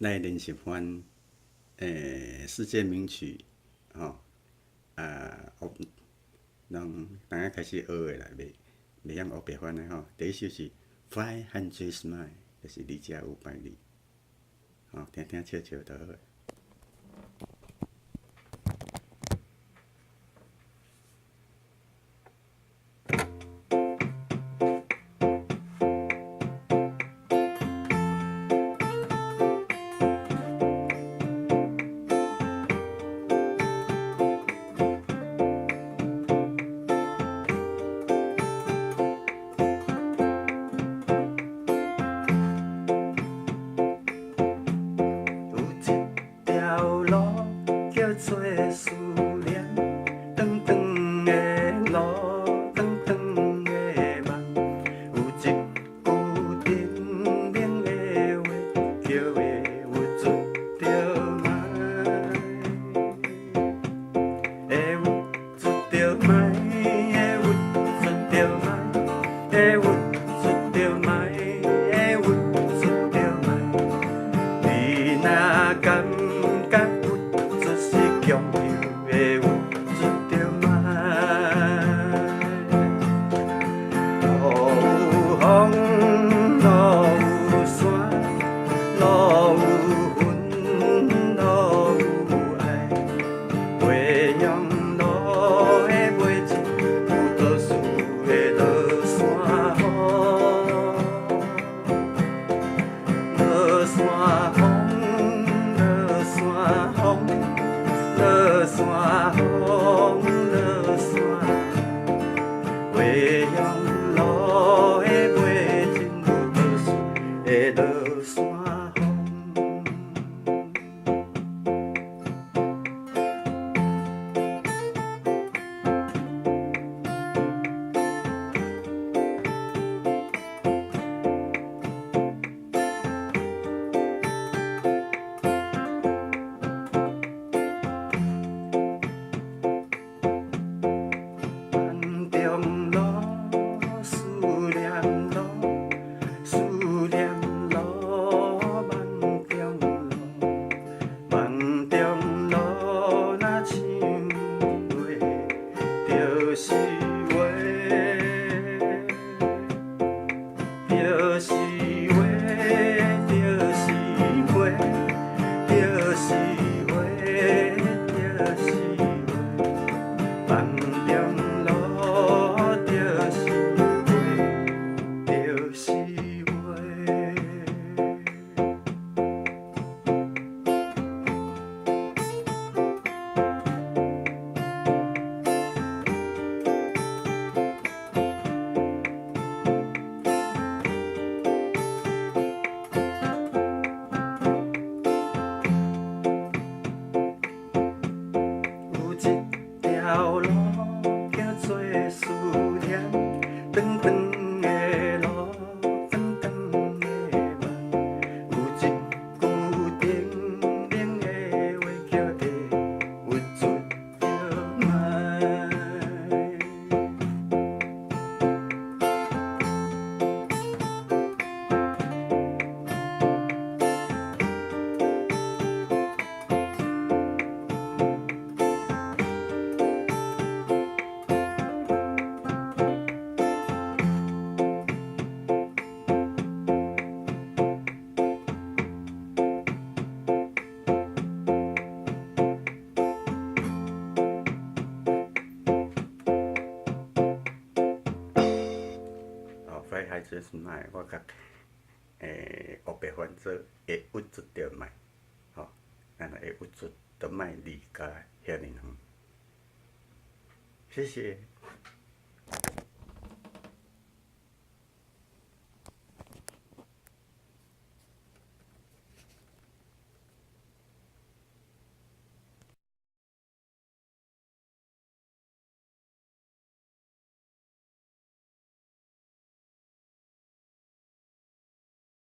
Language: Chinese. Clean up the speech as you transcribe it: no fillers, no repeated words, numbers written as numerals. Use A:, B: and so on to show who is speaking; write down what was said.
A: 来练习翻世界名曲，吼、让大家开始学的啦，袂晓学白翻的吼。第一首是《500 Smile》，就是你遮500字，吼，听听笑笑就好。有一条路叫做思念，长长的路，长长的梦，有一句甜甜的话，叫的有出着卖，会有出着卖，会有出着卖，会有出着卖，会有出着卖。你若感觉有出是强求的有出着卖，路有风，路有山，路有云，路有爱，袂用路的袂尽，有倒数的落山雨，落山风。落山风，落山，袂用路的袂尽，有倒数的落山风。梦中路，思念路，思念路，梦中路，梦中路若唱话，就是话，就是话，就是话，就是话，就是话，梦中路就是话，就是话。有一条路叫做思念，长长的路，长长的梦，有一句甜甜的话，叫的有出着卖。哦，500 Smile，我甲学白翻做会郁出着卖，吼，咱会郁出着卖离家遐尔远。谢谢。